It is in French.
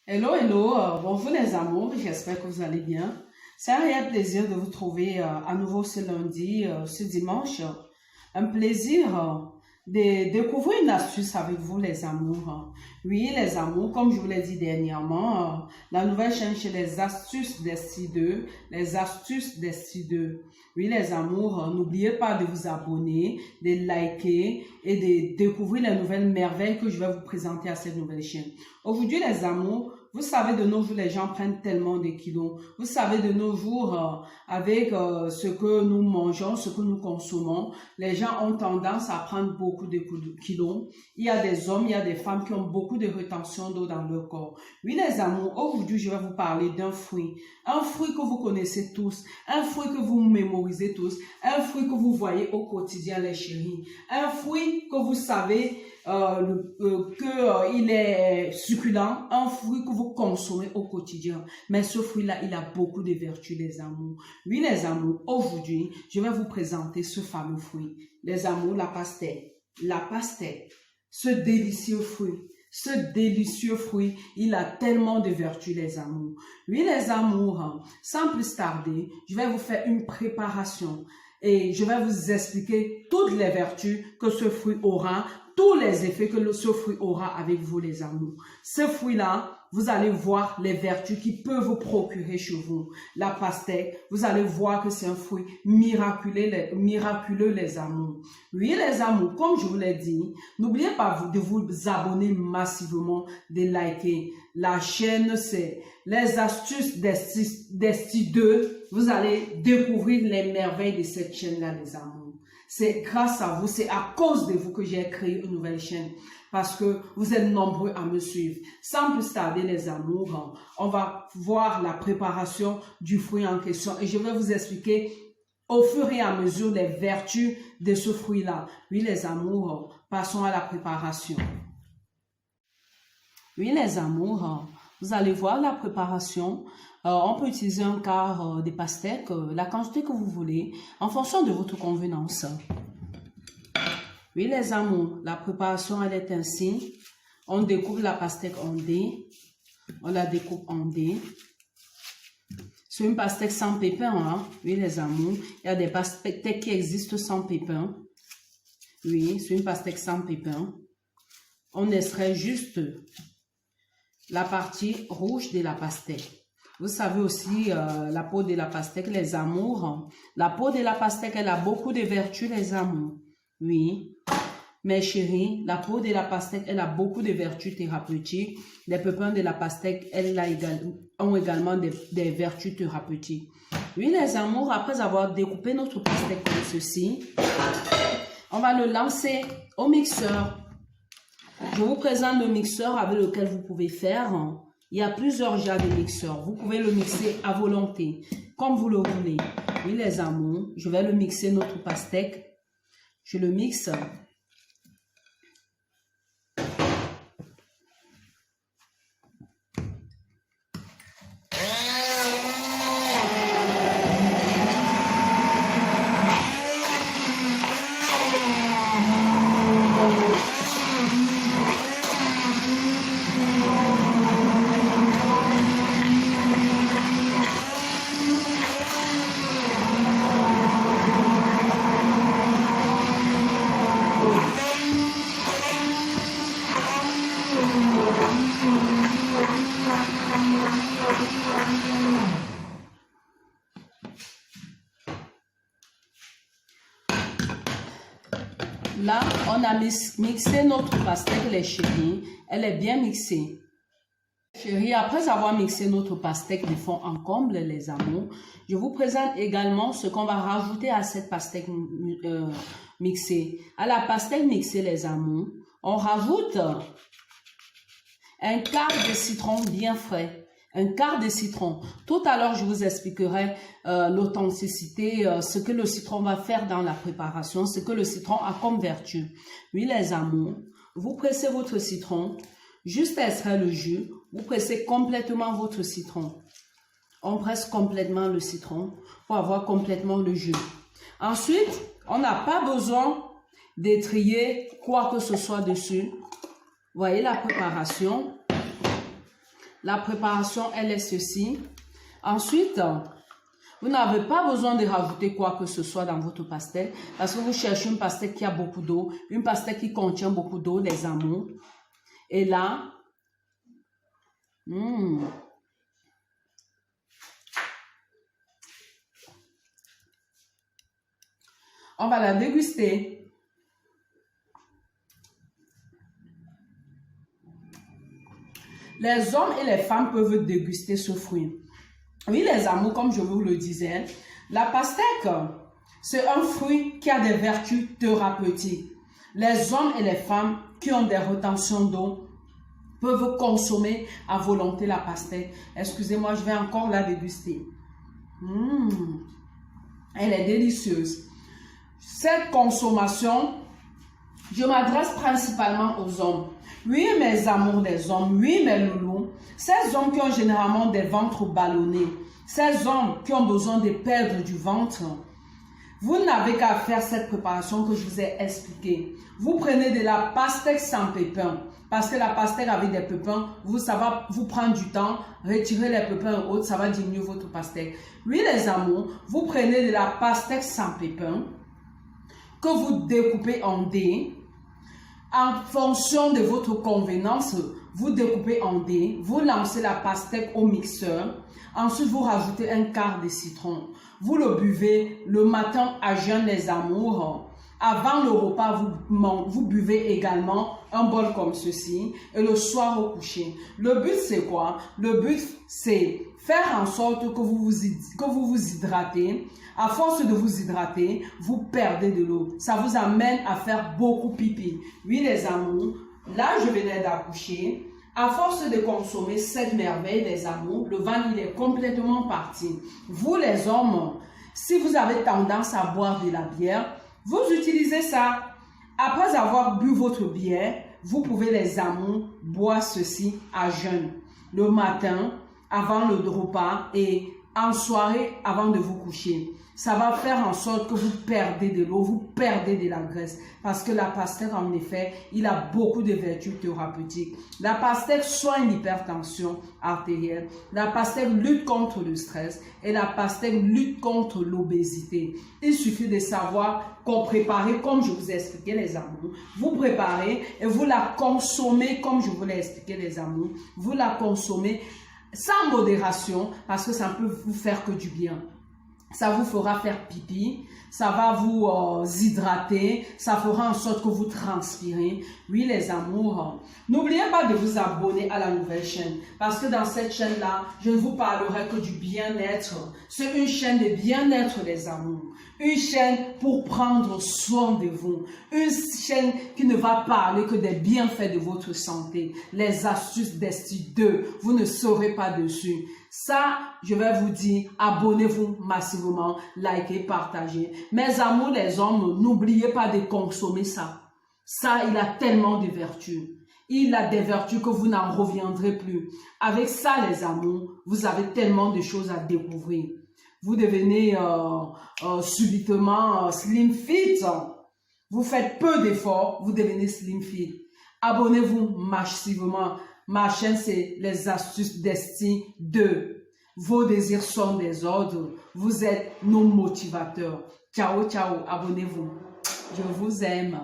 Hello, hello, bonjour les amours, j'espère que vous allez bien. C'est un réel plaisir de vous trouver à nouveau ce lundi, ce dimanche. Un plaisir de découvrir une astuce avec vous les amours. Oui, les amours, comme je vous l'ai dit dernièrement, la nouvelle chaîne chez les astuces d'Esti 2, les astuces d'Esti 2. Oui, les amours, n'oubliez pas de vous abonner, de liker et de découvrir les nouvelles merveilles que je vais vous présenter à cette nouvelle chaîne. Aujourd'hui, les amours, vous savez, de nos jours, les gens prennent tellement de kilos. Vous savez, de nos jours, avec ce que nous mangeons, ce que nous consommons, les gens ont tendance à prendre beaucoup de kilos. Il y a des hommes, il y a des femmes qui ont beaucoup de rétention d'eau dans leur corps. Oui, les amours, aujourd'hui, je vais vous parler d'un fruit. Un fruit que vous connaissez tous, un fruit que vous mémorisez tous, un fruit que vous voyez au quotidien, les chéris. Un fruit que vous savez il est succulent, un fruit que vous consommez au quotidien. Mais ce fruit-là, il a beaucoup de vertus, les amours. Oui, les amours, aujourd'hui, je vais vous présenter ce fameux fruit. Les amours, la pastèque. La pastèque, ce délicieux fruit. Ce délicieux fruit, il a tellement de vertus, les amours. Oui, les amours, sans plus tarder, je vais vous faire une préparation et je vais vous expliquer toutes les vertus que ce fruit aura, tous les effets que ce fruit aura avec vous, les amours. Ce fruit-là, vous allez voir les vertus qu'il peut vous procurer chez vous. La pastèque, vous allez voir que c'est un fruit miraculeux, les amours. Oui, les amours, comme je vous l'ai dit, n'oubliez pas de vous abonner massivement, de liker. La chaîne, c'est les astuces d'Esti 2. Vous allez découvrir les merveilles de cette chaîne-là, les amours. C'est grâce à vous, c'est à cause de vous que j'ai créé une nouvelle chaîne. Parce que vous êtes nombreux à me suivre. Sans plus tarder, les amours, on va voir la préparation du fruit en question. Et je vais vous expliquer au fur et à mesure les vertus de ce fruit-là. Oui, les amours, passons à la préparation. Oui, les amours, vous allez voir la préparation. On peut utiliser un quart de pastèque, la quantité que vous voulez, en fonction de votre convenance. Oui, les amours, la préparation, elle est ainsi. On découpe la pastèque en dés. On la découpe en dés. C'est une pastèque sans pépins, hein? Oui, les amours. Il y a des pastèques qui existent sans pépins. Oui, c'est une pastèque sans pépins. On extrait juste la partie rouge de la pastèque. Vous savez aussi la peau de la pastèque, les amours. La peau de la pastèque, elle a beaucoup de vertus, les amours. Oui. Mes chéris, la peau de la pastèque, elle a beaucoup de vertus thérapeutiques. Les pépins de la pastèque, ont également des vertus thérapeutiques. Oui, les amours, après avoir découpé notre pastèque comme ceci, on va le lancer au mixeur. Je vous présente le mixeur avec lequel vous pouvez faire. Il y a plusieurs genres de mixeurs. Vous pouvez le mixer à volonté, comme vous le voulez. Oui, les amours, je vais le mixer notre pastèque. Je le mixe. Là, on a mixé notre pastèque, les chéris. Elle est bien mixée. Chéris, après avoir mixé notre pastèque de fond en comble, les amours, je vous présente également ce qu'on va rajouter à cette pastèque mixée. À la pastèque mixée, les amours, on rajoute un quart de citron bien frais. Un quart de citron. Tout à l'heure, je vous expliquerai l'authenticité, ce que le citron va faire dans la préparation, ce que le citron a comme vertu. Oui, les amours, vous pressez votre citron, juste extraire le jus, vous pressez complètement votre citron. On presse complètement le citron pour avoir complètement le jus. Ensuite, on n'a pas besoin d'étrier quoi que ce soit dessus. Voyez la préparation. La préparation, elle est ceci. Ensuite, vous n'avez pas besoin de rajouter quoi que ce soit dans votre pastel parce que vous cherchez une pastèque qui a beaucoup d'eau, une pastèque qui contient beaucoup d'eau, les amours. Et là, on va la déguster. Les hommes et les femmes peuvent déguster ce fruit. Oui, les amours, comme je vous le disais, la pastèque, c'est un fruit qui a des vertus thérapeutiques. Les hommes et les femmes qui ont des retentions d'eau peuvent consommer à volonté la pastèque. Excusez-moi, je vais encore la déguster. Elle est délicieuse. Cette consommation, je m'adresse principalement aux hommes. Oui, mes amours des hommes, oui, mes loulous, ces hommes qui ont généralement des ventres ballonnés, ces hommes qui ont besoin de perdre du ventre, vous n'avez qu'à faire cette préparation que je vous ai expliquée. Vous prenez de la pastèque sans pépins, parce que la pastèque avec des pépins, ça va vous prendre du temps, retirer les pépins et autres, ça va diminuer votre pastèque. Oui, les amours, vous prenez de la pastèque sans pépins, que vous découpez en dés. En fonction de votre convenance, vous découpez en dés, vous lancez la pastèque au mixeur, ensuite vous rajoutez un quart de citron. Vous le buvez le matin à jeun, les amours. Avant le repas, vous buvez également un bol comme ceci et le soir au coucher. Le but c'est quoi? Le but c'est faire en sorte que vous vous hydratez. À force de vous hydrater, vous perdez de l'eau. Ça vous amène à faire beaucoup pipi. Oui, les amours, là, je venais d'accoucher. À force de consommer cette merveille, les amours, le ventre, il est complètement parti. Vous, les hommes, si vous avez tendance à boire de la bière, vous utilisez ça. Après avoir bu votre bière, vous pouvez, les amours, boire ceci à jeun. Le matin, avant le repas et en soirée, avant de vous coucher. Ça va faire en sorte que vous perdez de l'eau, vous perdez de la graisse. Parce que la pastèque, en effet, il a beaucoup de vertus thérapeutiques. La pastèque soigne l'hypertension artérielle. La pastèque lutte contre le stress. Et la pastèque lutte contre l'obésité. Il suffit de savoir qu'on prépare, comme je vous ai expliqué, les amours. Vous préparez et vous la consommez, comme je vous l'ai expliqué, les amours. Vous la consommez sans modération, parce que ça ne peut vous faire que du bien. Ça vous fera faire pipi, ça va vous hydrater, ça fera en sorte que vous transpirez. Oui, les amours, n'oubliez pas de vous abonner à la nouvelle chaîne, parce que dans cette chaîne-là, je ne vous parlerai que du bien-être. C'est une chaîne de bien-être, les amours. Une chaîne pour prendre soin de vous. Une chaîne qui ne va parler que des bienfaits de votre santé. Les astuces d'Esti 2, vous ne saurez pas dessus. Ça, je vais vous dire, abonnez-vous massivement, likez, partagez. Mes amours, les hommes, n'oubliez pas de consommer ça. Ça, il a tellement de vertus. Il a des vertus que vous n'en reviendrez plus. Avec ça, les amours, vous avez tellement de choses à découvrir. Vous devenez subitement slim fit. Vous faites peu d'efforts, vous devenez slim fit. Abonnez-vous massivement. Ma chaîne, c'est les astuces d'Esti 2. Vos désirs sont des ordres. Vous êtes nos motivateurs. Ciao, ciao. Abonnez-vous. Je vous aime.